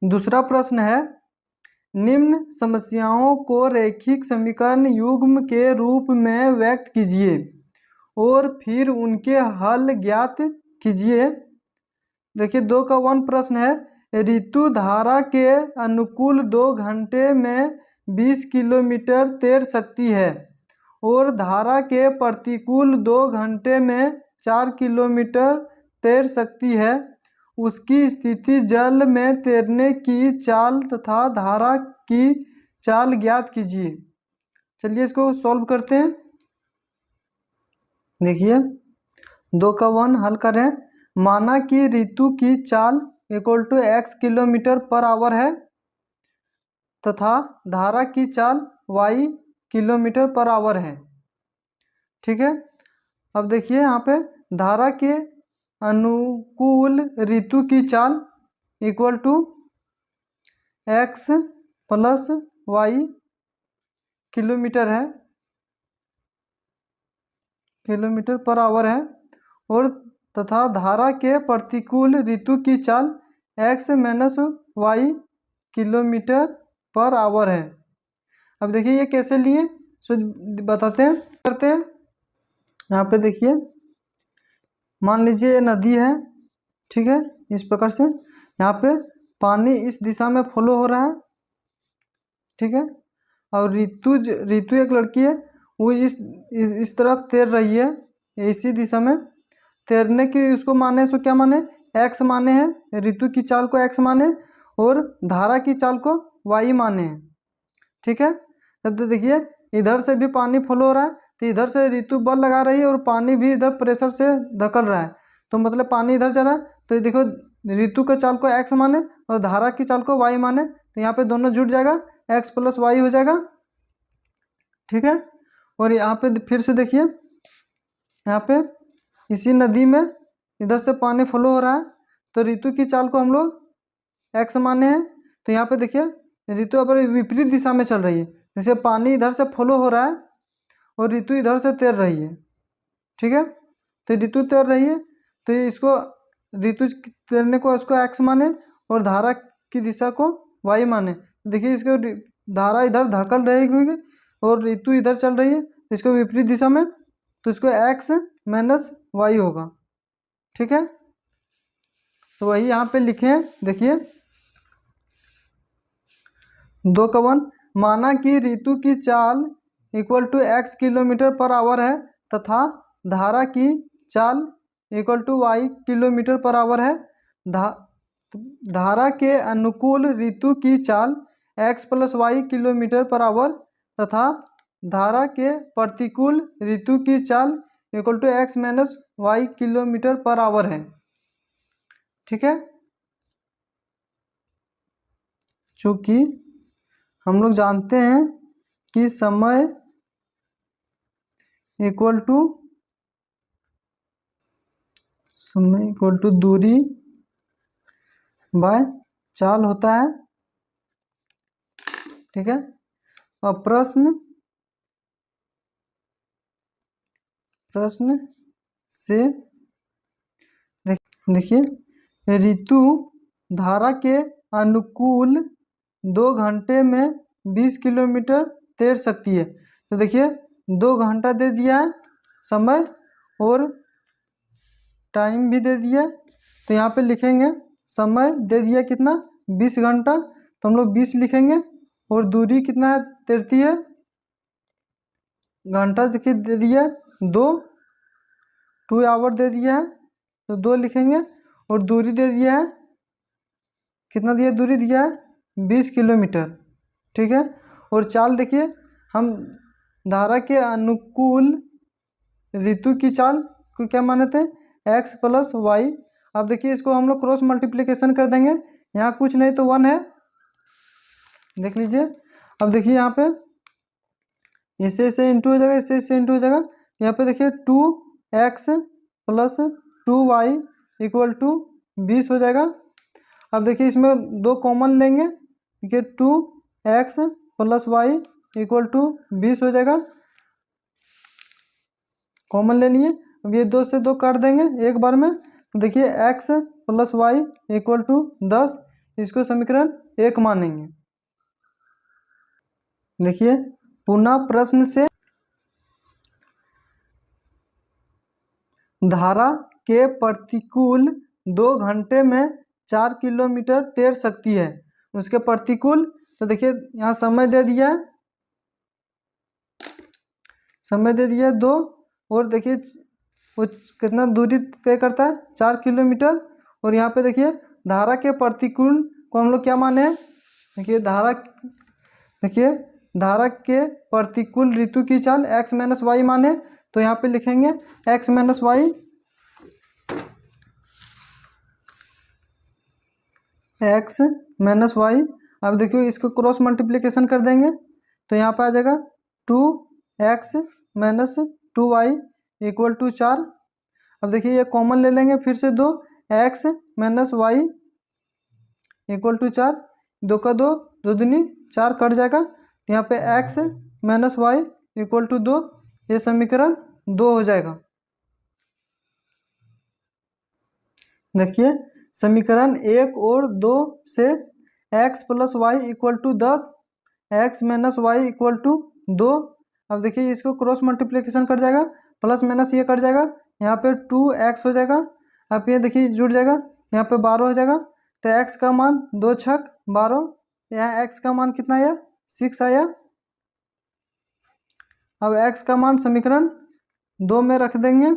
दूसरा प्रश्न है, निम्न समस्याओं को रैखिक समीकरण युग्म के रूप में व्यक्त कीजिए और फिर उनके हल ज्ञात कीजिए। देखिए 2 का 1 प्रश्न है, ऋतु धारा के अनुकूल 2 घंटे में 20 किलोमीटर तैर सकती है और धारा के प्रतिकूल 2 घंटे में 4 किलोमीटर तैर सकती है। उसकी स्थिति जल में तैरने की चाल तथा धारा की चाल ज्ञात कीजिए। चलिए इसको सॉल्व करते हैं। देखिए 2 का 1 हल करें। माना कि ऋतु की चाल equal to x kilometre per hour है तथा धारा की चाल y किलोमीटर पर आवर है। ठीक है, अब देखिए यहाँ पे धारा के अनुकूल ऋतु की चाल equal to x plus y kilometre है, किलोमीटर पर आवर है, और तथा धारा के प्रतिकूल ऋतु की चाल x minus y kilometre per hour है। अब देखिए ये कैसे लिए सो बताते हैं, करते हैं। यहाँ पे देखिए मान लीजिए ये नदी है, ठीक है, इस प्रकार से यहाँ पे पानी इस दिशा में फ्लो हो रहा है, ठीक है, और ऋतु एक लड़की है, वो इस तरह तैर रही है, इसी दिशा में तैरने की उसको माने सो क्या माने x माने हैं, ऋतु की चाल को x माने और धारा की चाल को y माने हैं। ठीक है, तब तो देखिए इधर से भी पानी फ्लो हो रहा है, तो इधर से ऋतु बल लगा रही है और पानी भी इधर प्रेशर से धकेल रहा है, तो मतलब पानी इधर जा रहा है, तो देखो ऋतु के चाल को x माने और धारा की चाल को y माने, तो यहाँ पे दोनों जुड़ जाएगा, x प्लस y हो जाएगा। ठीक है, और यहाँ पे फिर से देखिए यहाँ पे इसी नदी में इधर से पानी फ्लो हो रहा है, तो ऋतु की चाल को हम लोग x माने हैं, तो यहाँ पे देखिए ऋतु अब विपरीत दिशा में चल रही है, जैसे पानी इधर से फ्लो हो रहा है और ऋतु इधर से तैर रही है। ठीक है, तो ऋतु तैर रही है, तो इसको ऋतु तैरने को इसको x माने और धारा की दिशा को y माने। देखिए इसको धारा इधर धकल रहेगी और ऋतु इधर चल रही है, तो इसको विपरीत दिशा में, तो इसको x माइनस y होगा। ठीक है, तो वही यहाँ पे लिखे हैं। देखिए 2 का 1 माना कि ऋतु की चाल equal to x kilometre per hour है तथा धारा की चाल equal to y kilometre per hour है। धारा के अनुकूल ऋतु की चाल x plus y kilometre per hour तथा धारा के प्रतिकूल ऋतु की चाल equal to x minus y kilometre per hour है। ठीक है, चूँकि हम लोग जानते हैं कि समय इक्वल टू दूरी बाय चाल होता है। ठीक है, अब प्रश्न से देखिए ऋतु धारा के अनुकूल 2 घंटे में 20 किलोमीटर तैर सकती है। तो देखिए 2 घंटा दे दिया है समय और टाइम भी दे दिया है, तो यहाँ पे लिखेंगे समय दे दिया कितना 20 घंटा, तो हम लोग 20 लिखेंगे, और दूरी कितना है तैरती है, घंटा देखिए दे दिया 2 आवर दे दिया है, तो 2 लिखेंगे, और दूरी दे दिया है कितना दिया, दूरी दिया है 20 किलोमीटर। ठीक है, और चाल देखिए हम धारा के अनुकूल ऋतु की चाल को क्या माने थे x प्लस y। अब देखिए इसको हम लोग क्रॉस मल्टीप्लिकेशन कर देंगे, यहाँ कुछ नहीं तो 1 है, देख लीजिए। अब देखिए यहाँ पे इससे इंटू हो जाएगा, इससे इंटू हो जाएगा, यहाँ पे देखिए 2x plus 2y equal to 20 हो जाएगा। अब देखिए इसमें 2 कॉमन लेंगे, देखिए 2x plus y equal to 20 हो जाएगा, कॉमन ले लिए। अब ये 2 से 2 काट देंगे एक बार में, तो देखिए x plus y equal to 10, इसको समीकरण 1 मानेंगे। देखिए पुनः प्रश्न से धारा के प्रतिकूल 2 घंटे में 4 किलोमीटर तैर सकती है, उसके प्रतिकूल। तो देखिए यहाँ समय दे दिया है, समय दे दिया है 2, और देखिए वो कितना दूरी तय करता है 4 किलोमीटर। और यहाँ पे देखिए धारा के प्रतिकूल को हम लोग क्या माने हैं, देखिए धारा के प्रतिकूल ऋतु की चाल x माइनस वाई माने। तो यहाँ पे लिखेंगे x minus y, x minus y. अब देखिए इसको क्रॉस मल्टीप्लिकेशन कर देंगे तो यहाँ पे आ जाएगा 2x minus 2y equal to 4। अब देखिए ये कॉमन ले लेंगे फिर से 2x minus y equal to 4, 2 का 2, 2 दूनी 4 कट जाएगा। यहाँ पे x minus y equal to 2, ये समीकरण 2 हो जाएगा। देखिए समीकरण 1 और 2 से x plus y equal to 10, x minus y equal to 2। अब देखिए इसको क्रॉस मल्टीप्लिकेशन कर जाएगा, प्लस माइनस ये कट जाएगा, यहाँ पे 2x हो जाएगा। अब ये देखिए जुड़ जाएगा, यहाँ पे 12 हो जाएगा। तो x का मान 2 छक 12, यहाँ x का मान कितना आया 6 आया। अब x का मान समीकरण 2 में रख देंगे,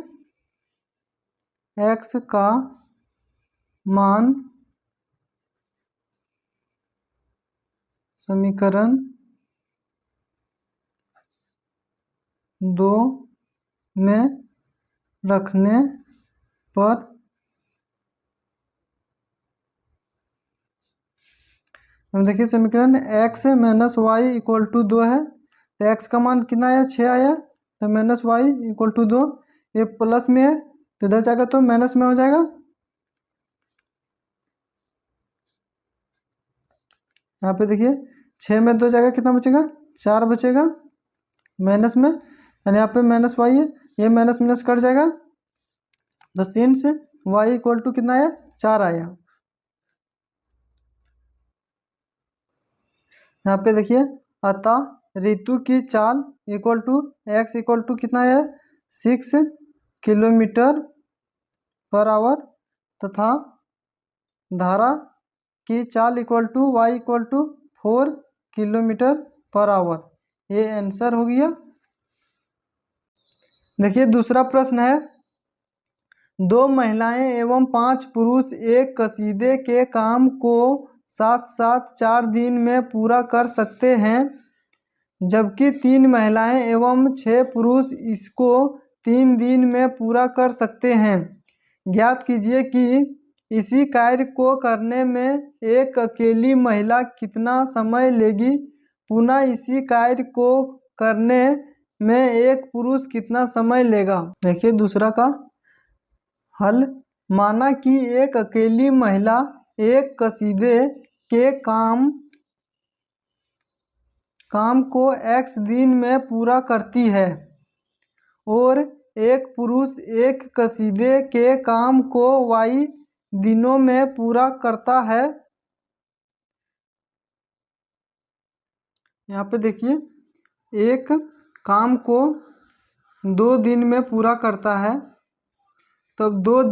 x का मान समीकरण 2 में रखने पर हम देखिए समीकरण x minus y equal to 2 है। तो x का मान कितना आया 6 आया, तो माइनस वाई इक्वल टू 2, ये प्लस में है तो इधर जाएगा तो माइनस में हो जाएगा। यहाँ पे देखिए 6 में 2 जाएगा, कितना बचेगा 4 बचेगा माइनस में, यानी यहाँ पे माइनस वाई है, ये माइनस माइनस कट जाएगा। तो सिंस वाई इक्वल टू कितना आया 4 आया। यहाँ पे देखिए अतः ऋतु की चाल equal to x equal to कितना है 6 किलोमीटर पर आवर, तथा धारा की चाल equal to y equal to 4 kilometre per hour. ये आंसर हो गया। देखिए दूसरा प्रश्न है, 2 महिलाएं एवं 5 पुरुष एक कसीदे के काम को साथ साथ 4 दिन में पूरा कर सकते हैं, जबकि 3 महिलाएं एवं 6 पुरुष इसको 3 दिन में पूरा कर सकते हैं। ज्ञात कीजिए कि इसी कार्य को करने में एक अकेली महिला कितना समय लेगी, पुनः इसी कार्य को करने में एक पुरुष कितना समय लेगा। देखिए दूसरा का हल, माना कि एक अकेली महिला एक कसीदे के काम को x दिन में पूरा करती है और एक पुरुष एक कसीदे के काम को y दिनों में पूरा करता है। यहाँ पे देखिए एक काम को 2 दिन में पूरा करता है, तब 2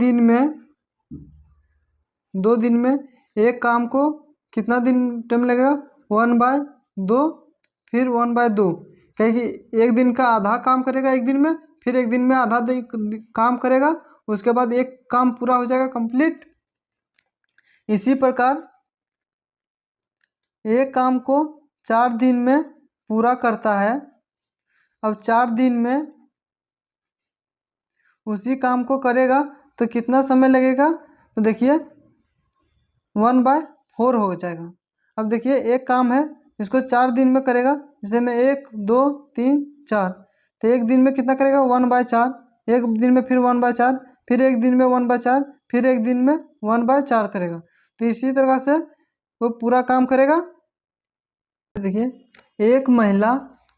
दिन में एक काम को कितना दिन टाइम लगेगा 1/2, फिर 1/2, क्योंकि एक दिन का आधा काम करेगा एक दिन में, फिर एक दिन में आधा काम करेगा, उसके बाद एक काम पूरा हो जाएगा कंप्लीट। इसी प्रकार एक काम को 4 दिन में पूरा करता है। अब 4 दिन में उसी काम को करेगा तो कितना समय लगेगा, तो देखिए 1/4 हो जाएगा। अब देखिए एक काम है इसको 4 दिन में करेगा, जैसे में 1 2 3 4, तो एक दिन में कितना करेगा 1/4, एक दिन में फिर 1/4, फिर एक दिन में 1/4, फिर एक दिन में 1/4 करेगा। तो इसी तरह से वो पूरा काम करेगा। देखिए एक महिला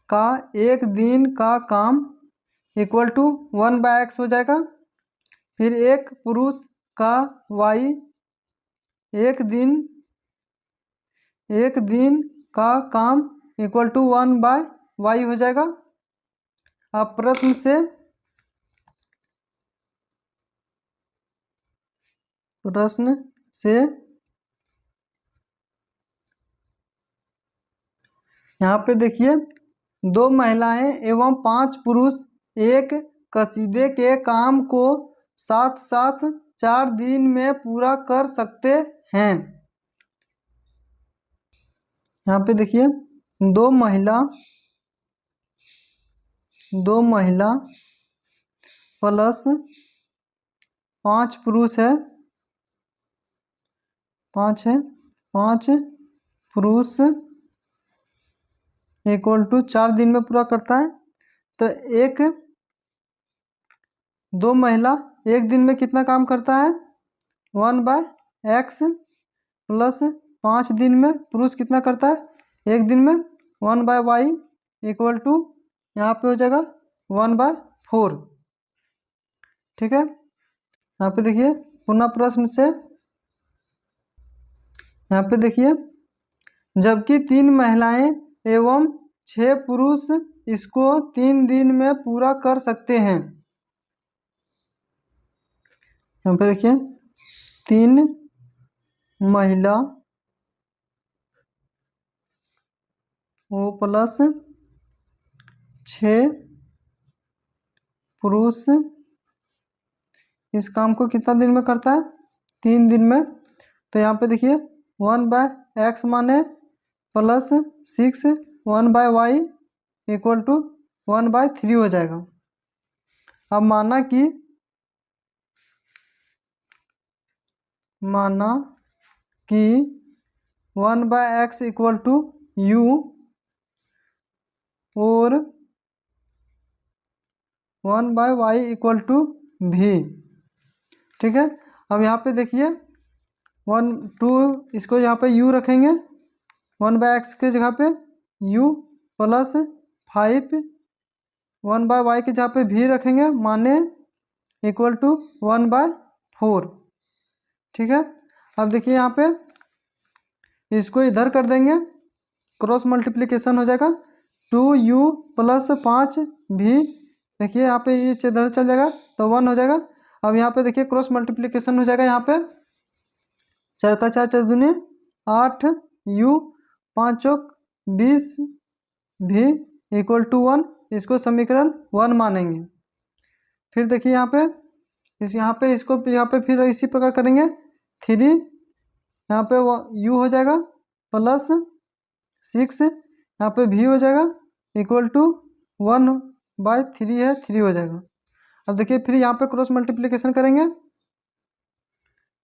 का एक दिन का काम इक्वल टू 1/x हो जाएगा, फिर एक पुरुष का y एक दिन एक दिन का काम इक्वल टू 1/y हो जाएगा। अब प्रश्न से यहाँ पे देखिए 2 महिलाएं एवं 5 पुरुष एक कसीदे के काम को साथ साथ 4 दिन में पूरा कर सकते हैं। यहाँ पे देखिए 2 महिला प्लस 5 पुरुष है, 5 पुरुष इक्वल टू 4 दिन में पूरा करता है। तो 2 महिला एक दिन में कितना काम करता है 1/x प्लस 5 दिन में पुरुष कितना करता है एक दिन में 1/y इक्वल टू यहाँ पे हो जाएगा 1/4। ठीक है। यहाँ पे देखिए पुनः प्रश्न से यहाँ पे देखिए जबकि 3 महिलाएं एवं 6 पुरुष इसको 3 दिन में पूरा कर सकते हैं। यहाँ पे देखिए 3 महिला वो प्लस 6 पुरुष इस काम को कितना दिन में करता है 3 दिन में। तो यहाँ पे देखिए 1/x माने प्लस 6 1/y इक्वल टू 1/3 हो जाएगा। अब माना कि 1/x इक्वल टू u और 1/y इक्वल टू v। ठीक है। अब यहाँ पे देखिए 1 2 इसको यहाँ पे u रखेंगे 1/x के जगह पे u प्लस 5 1/y के जगह पे v रखेंगे माने इक्वल टू 1/4। ठीक है। अब देखिए यहाँ पे इसको इधर कर देंगे क्रॉस मल्टीप्लिकेशन हो जाएगा 2u प्लस 5v। देखिए यहाँ पे ये इधर चल जाएगा तो 1 हो जाएगा। अब यहाँ पे देखिए क्रॉस मल्टीप्लिकेशन हो जाएगा यहाँ पे 4 का 4 4 दूनी 8u 5 Chowk 20v equal to 1। इसको समीकरण 1 मानेंगे। फिर देखिए यहाँ पे इसको यहाँ पे फिर इसी प्रकार करेंगे 3 यहाँ पे u हो जाएगा प्लस 6 यहाँ पे v हो जाएगा इक्वल टू 1/3 है 3 हो जाएगा। अब देखिए फिर यहाँ पे क्रॉस मल्टीप्लिकेशन करेंगे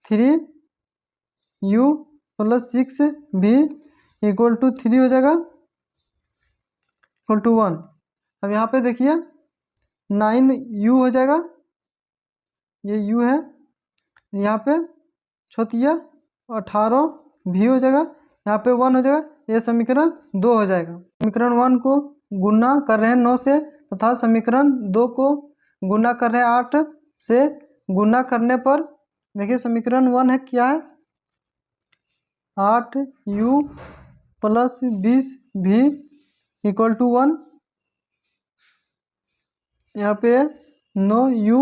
3u plus 6v equal to 3 हो जाएगा इक्वल टू 1। अब यहाँ पे देखिए 9u हो जाएगा ये u है यहाँ पे छोटिया 18v हो जाएगा यहाँ पे 1 हो जाएगा। ये समीकरण 2 हो जाएगा। समीकरण 1 को गुना कर रहे हैं 9 से तथा समीकरण 2 को गुना कर रहे हैं 8 से। गुना करने पर देखिए समीकरण 1 है क्या है 8u plus 20v equal to 1। यहाँ पे 9u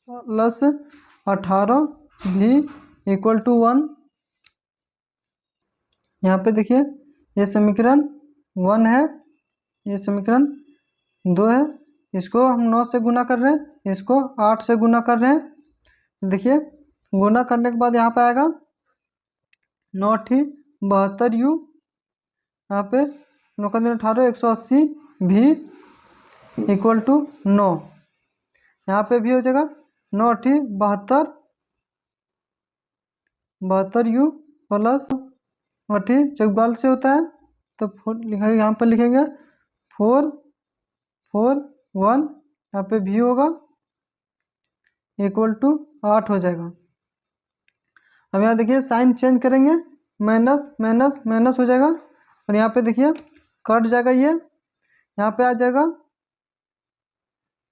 plus 18v equal to 1। यहाँ पे देखिए ये समीकरण 1 है ये समीकरण 2 है। इसको हम 9 से गुना कर रहे हैं इसको 8 से गुना कर रहे हैं। देखिए गुना करने के बाद यहाँ पे आएगा 9 × 72u यहाँ पे 9 का 18 180v इक्वल टू 9। यहाँ पे भी हो जाएगा 9 × 72u प्लस 8 44 से होता है तो लिखेंगे यहाँ पर लिखेंगे 4 4 1 यहाँ पे भी होगा इक्वल टू 8 हो जाएगा। अब यहाँ देखिए साइन चेंज करेंगे माइनस माइनस माइनस हो जाएगा और यहाँ पे देखिए कट जाएगा ये यहाँ पे आ जाएगा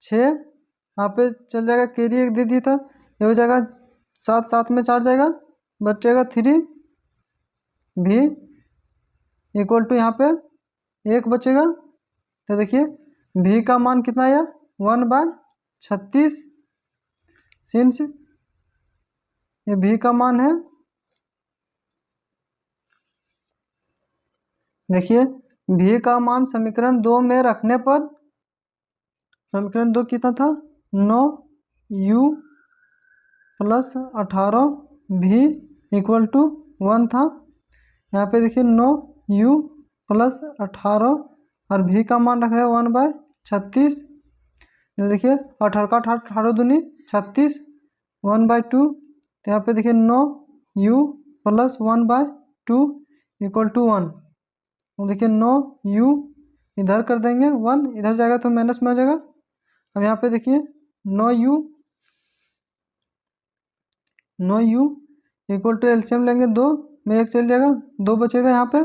6 यहाँ पे चल जाएगा कैरी एक दे दिया था ये हो जाएगा 7 7 में 4 जाएगा बचेगा 3 भी इक्वल टू यहाँ पे 1 बचेगा। तो देखिए भी का मान कितना आया 1/36 सिंस ये भी का मान है। देखिए भी का मान समीकरण 2 में रखने पर समीकरण 2 कितना था 9u + 18 भी इक्वल टू 1 था। यहाँ पे देखिए 9u + 18 और भी का मान रख रहे हैं 1/36। देखिए 18 का 18 दूनी 36 1/2। तो यहाँ पे देखिए 9u + 1/2 इक्वल टू 1। तो देखिए 9u इधर कर देंगे 1 इधर जाएगा तो माइनस में हो जाएगा। अब यहाँ पे देखिए 9u इक्वल टू एलसीएम लेंगे 2 में 1 चल जाएगा 2 बचेगा। यहाँ पे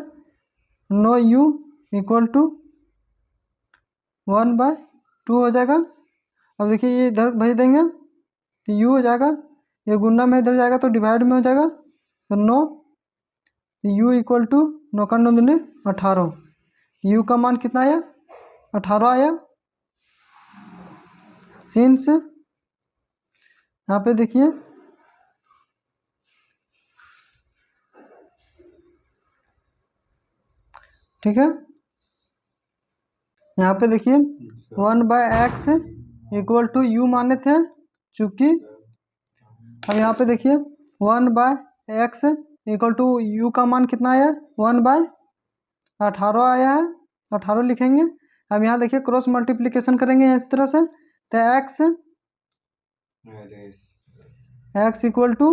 9u इक्वल टू 1/2 हो जाएगा। अब देखिए ये इधर भेज देंगे तो u हो जाएगा, ये गुना में इधर जाएगा तो डिवाइड में हो जाएगा। तो 9 u इक्वल टू 9 का 9 दूनी 18। u का मान कितना आया 18 आया। सिंस यहाँ पे देखिए ठीक है, यहाँ पे देखिए 1/x इक्वल टू u माने थे चूंकि। अब यहाँ पे देखिए 1/x इक्वल टू u का मान कितना आया 1/18 आया है, 18 लिखेंगे। अब यहाँ देखिए क्रॉस मल्टीप्लिकेशन करेंगे इस तरह से तो x इक्वल टू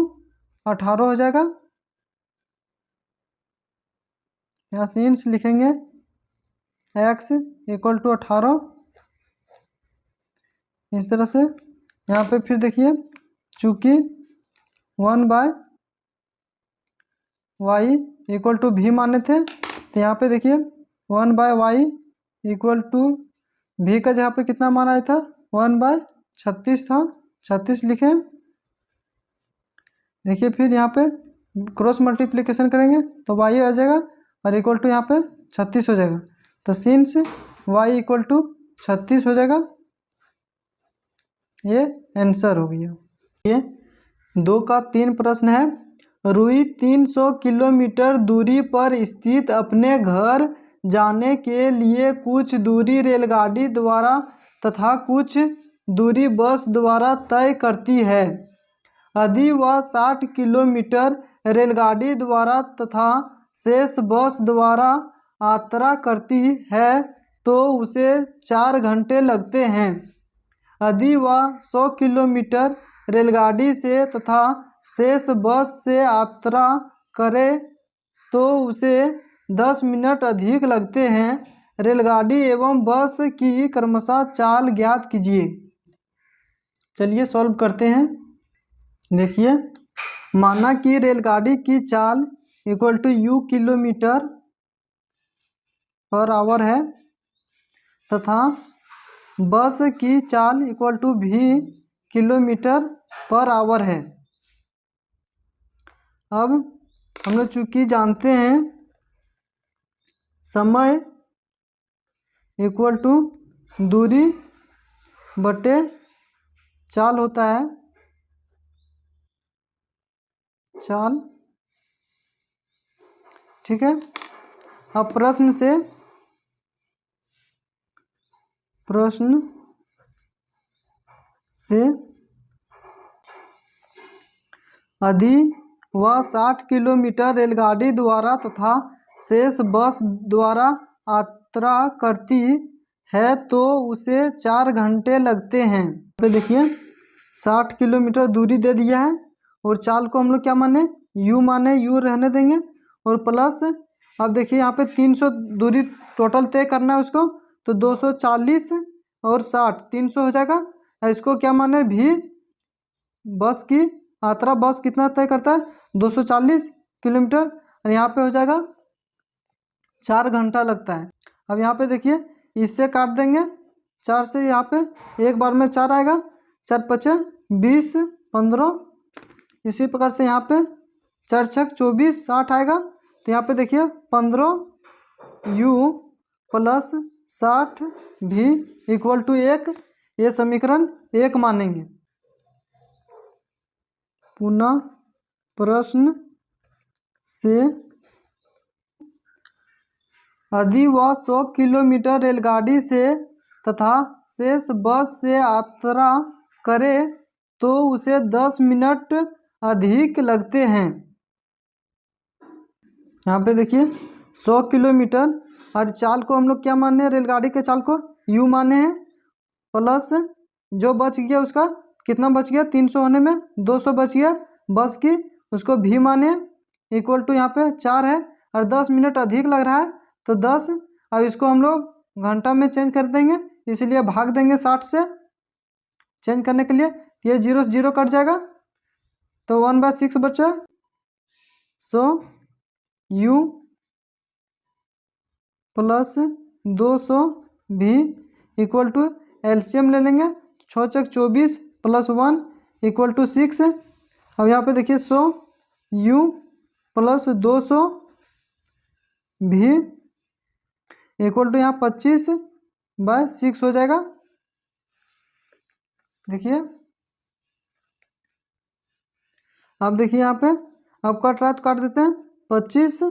18 हो जाएगा। यहाँ सिंस लिखेंगे x इक्वल टू 18 इस तरह से। यहाँ पे फिर देखिए चूंकि 1/y इक्वल टू भी माने थे तो यहाँ पे देखिए 1/y इक्वल टू भी का जहाँ पे कितना मान आया था 1/36 था, 36 लिखें। देखिए फिर यहाँ पे क्रॉस मल्टीप्लिकेशन करेंगे तो y आ जाएगा और इक्वल टू यहाँ पे 36 हो जाएगा। तो सिंस y इक्वल टू 36 हो जाएगा। ये आंसर हो गया। ये 2 का 3 प्रश्न है। रुई 300 किलोमीटर दूरी पर स्थित अपने घर जाने के लिए कुछ दूरी रेलगाड़ी द्वारा तथा कुछ दूरी बस द्वारा तय करती है। यदि वह 60 किलोमीटर रेलगाड़ी द्वारा तथा शेष बस द्वारा यात्रा करती है तो उसे 4 घंटे लगते हैं। यदि वह 100 किलोमीटर रेलगाड़ी से तथा शेष बस से यात्रा करे तो उसे 10 मिनट अधिक लगते हैं। रेलगाड़ी एवं बस की क्रमशः चाल ज्ञात कीजिए। चलिए सॉल्व करते हैं। देखिए माना कि रेलगाड़ी की चाल equal to u kilometre per hour है तथा बस की चाल equal to v kilometre per hour है। अब हम लोग चूँकि जानते हैं समय इक्वल टू दूरी बटे चाल होता है, चाल ठीक है। अब प्रश्न से यदि वह 60 किलोमीटर रेलगाड़ी द्वारा तथा शेष बस द्वारा यात्रा करती है तो उसे 4 घंटे लगते हैं। पे देखिए 60 किलोमीटर दूरी दे दिया है और चाल को हम लोग क्या माने u माने, u रहने देंगे और प्लस अब देखिए यहाँ पे 300 दूरी टोटल तय करना है उसको तो 240 और 60 300 हो जाएगा। इसको क्या माने भी बस की यात्रा बस कितना तय करता है 240 किलोमीटर और यहाँ पे हो जाएगा 4 घंटा लगता है। अब यहाँ पे देखिए इससे काट देंगे 4 से, यहाँ पे एक बार में 4 आएगा, 4 पचे 20 15 इसी प्रकार से यहाँ पे 4 छक 24 60 आएगा तो यहाँ पे देखिए 15u plus 60v equal to 1, ये समीकरण 1 मानेंगे। पुनः प्रश्न से यदि वह 100 किलोमीटर रेलगाड़ी से तथा शेष बस से यात्रा करे तो उसे 10 मिनट अधिक लगते हैं। यहाँ पे देखिए 100 किलोमीटर और चाल को हम लोग क्या माने हैं, रेलगाड़ी के चाल को u माने हैं, प्लस जो बच गया उसका कितना बच गया, 300 होने में 200 बच गया बस की, उसको v माने हैं इक्वल टू यहाँ पे 4 है और 10 मिनट अधिक लग रहा है तो 10। अब इसको हम लोग घंटा में चेंज कर देंगे, इसलिए भाग देंगे 60 से चेंज करने के लिए, ये 0 0 कट जाएगा तो 1/6 बचा। So u plus 200v equal to LCM ले लेंगे, 6 चक 24 प्लस 1 इक्वल टू 6। अब यहाँ पे देखिए 100u plus 200v equal to यहाँ 25/6 हो जाएगा। देखिए अब देखिए यहाँ पे अब कट रहा है तो काट देते हैं, 25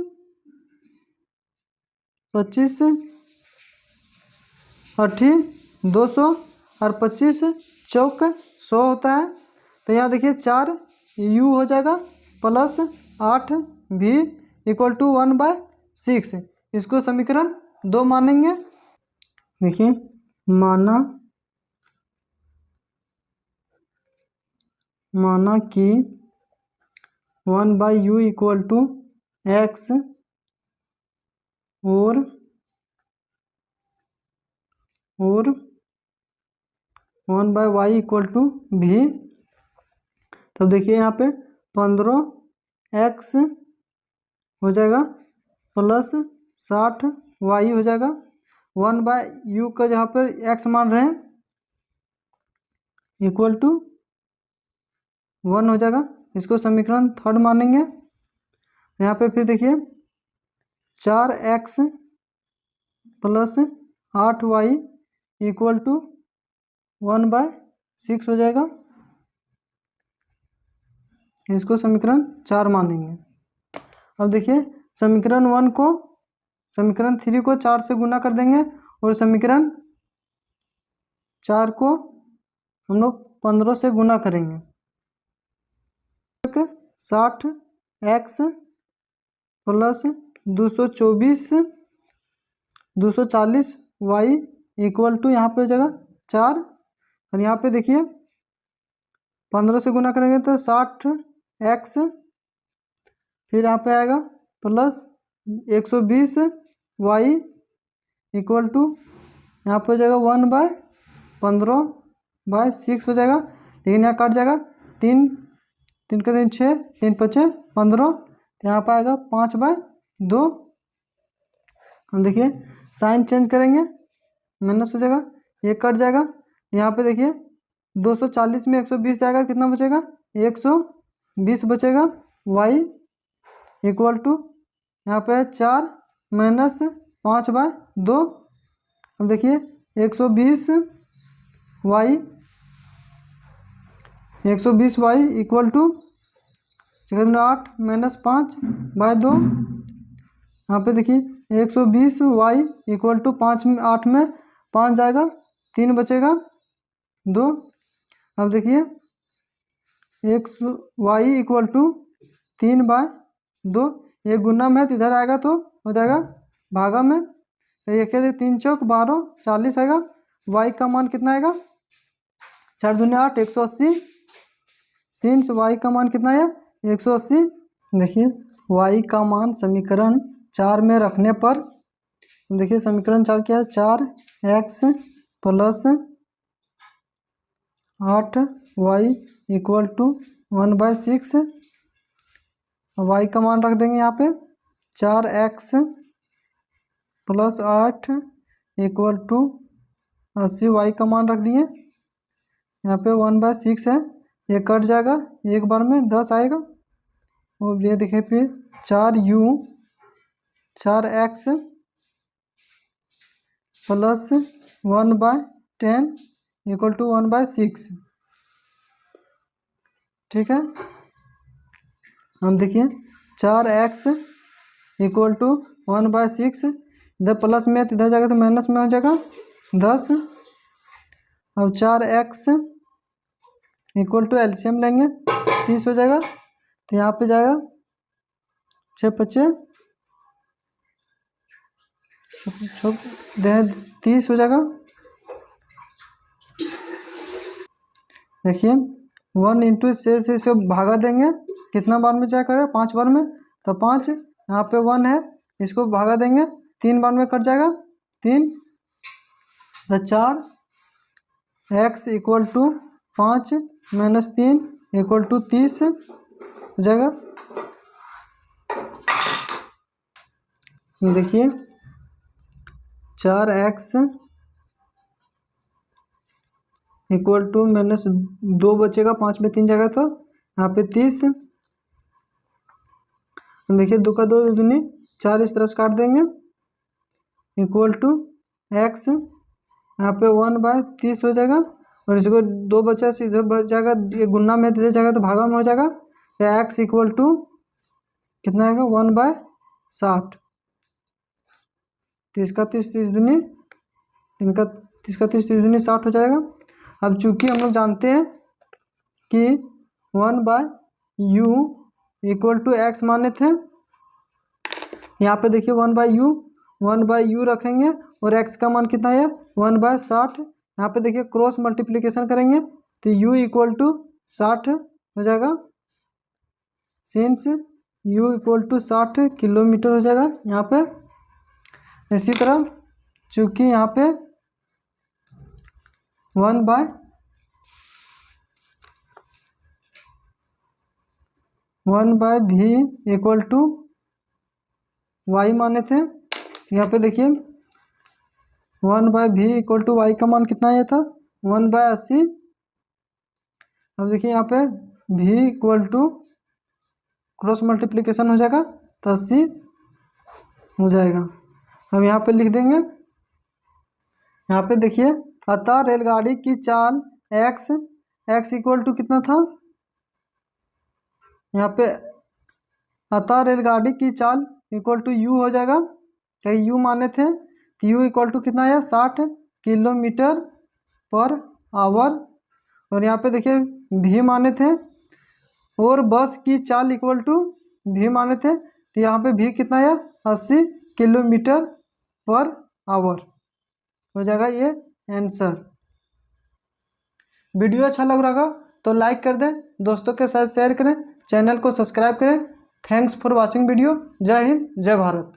80 200 और 25 चौक 100 होता है। तो यहाँ देखिए 4u हो जाएगा प्लस 8v इक्वल टू 1/6, इसको समीकरण 2 मानेंगे। देखिए माना कि 1/u इक्वल टू x और 1/y इक्वल टू v। तब देखिए यहाँ पे 15x हो जाएगा प्लस 60y हो जाएगा, 1/u का जहाँ पर x मान रहे हैं इक्वल टू 1 हो जाएगा, इसको समीकरण 3 मानेंगे। यहाँ पे फिर देखिए 4x plus 8y equal to 1/6 हो जाएगा, इसको समीकरण 4 मानेंगे। अब देखिए समीकरण 1 को समीकरण 3 को 4 से गुना कर देंगे और समीकरण 4 को हम लोग 15 से गुना करेंगे। 60x plus 240y equal to यहाँ पे हो जाएगा 4 और यहाँ पे देखिए 15 से गुना करेंगे तो 60x, फिर यहाँ पे आएगा प्लस 120y इक्वल टू यहाँ पे हो जाएगा 1/15/6 हो जाएगा, लेकिन यहाँ कट जाएगा 3 का 3 6 3 5 15, यहाँ पर आएगा 5/2। हम देखिए साइन चेंज करेंगे, माइनस हो जाएगा, ये कट जाएगा। यहाँ पे देखिए 240 में 120 जाएगा, कितना बचेगा 120 बचेगा। y इक्वल टू यहाँ पे 4 माइनस 5/2। अब देखिए 120y इक्वल टू 8 माइनस 5/2। यहाँ पे देखिए 120y इक्वल टू 5 में 8 में 5 जाएगा, 3 बचेगा 2। अब देखिए y इक्वल टू 3/2, ये गुना में तो इधर आएगा तो हो जाएगा भागा में, एक 3 चौक 12 40 आएगा। y का मान कितना आएगा 4 दूनी 8 180, सिंस y का मान कितना है 180। देखिए y का मान समीकरण 4 में रखने पर देखिए समीकरण 4 क्या है, 4x plus 8y equal to 1/6। y का मान रख देंगे यहाँ पे 4x plus 8 equal to 80, y का मान रख दिए यहाँ पे 1/6 है, ये कट जाएगा एक बार में 10 आएगा। और ये देखिए फिर 4u 4x plus 1/10 equal to 1/6। ठीक है, हम देखिए 4x इक्वल टू 1/6, इधर प्लस में इधर जाएगा तो माइनस में हो जाएगा 10। अब 4x इक्वल टू एलसीएम लेंगे 30 हो जाएगा, तो यहाँ पे जाएगा 6×5 30 हो जाएगा। देखिए 1 इंटू से भागा देंगे, कितना बार में क्या करेगा 5 बार में, तो 5 यहाँ पे 1 है, इसको भागा देंगे 3 बार में कट जाएगा 3, तो 4x equal to 5 - 3 equal to 30 हो जाएगा। देखिए 4x इक्वल टू -2 बचेगा, 5 में 3 जाएगा तो यहाँ पे 30। देखिए 2 का 2 दूनी 4, इस तरह से काट देंगे इक्वल टू x यहाँ पे 1/30 हो जाएगा, और इसको 2 बचा से इधर बच जाएगा, ये गुना में इधर जाएगा तो भागा में हो जाएगा, या x इक्वल टू कितना आएगा 1/60। 30 का 30 दूनी 3 का 30 का 30 दूनी 60 हो जाएगा। अब चूंकि हम लोग जानते हैं कि 1/u इक्वल टू x माने थे, यहाँ पे देखिए 1/u रखेंगे और x का मान कितना है 1/60। यहाँ पे देखिए क्रॉस मल्टीप्लिकेशन करेंगे तो u इक्वल टू 60 हो जाएगा, since u equal to 60 kilometre हो जाएगा यहाँ पे। इसी तरह चूँकि यहाँ पे 1/v इक्वल टू y माने थे, यहाँ पे देखिए 1/v इक्वल टू y का मान कितना आया था 1/80। अब देखिए यहाँ पे v equal to cross multiplication हो जाएगा तो 80 हो जाएगा। हम यहाँ पे लिख देंगे, यहाँ पे देखिए अतः रेलगाड़ी की चाल x इक्वल टू कितना था, यहाँ पे अतः रेलगाड़ी की चाल इक्वल टू u हो जाएगा, कहीं u माने थे तो u इक्वल टू कितना है 60 किलोमीटर पर आवर, और यहाँ पे देखिए v माने थे, और बस की चाल इक्वल टू v माने थे तो यहाँ पे v कितना है 80 किलोमीटर पर आवर हो जाएगा ये आंसर। वीडियो अच्छा लग रहा तो लाइक कर दें, दोस्तों के साथ शेयर करें, चैनल को सब्सक्राइब करें। Thanks for watching video. जय हिंद, जय भारत।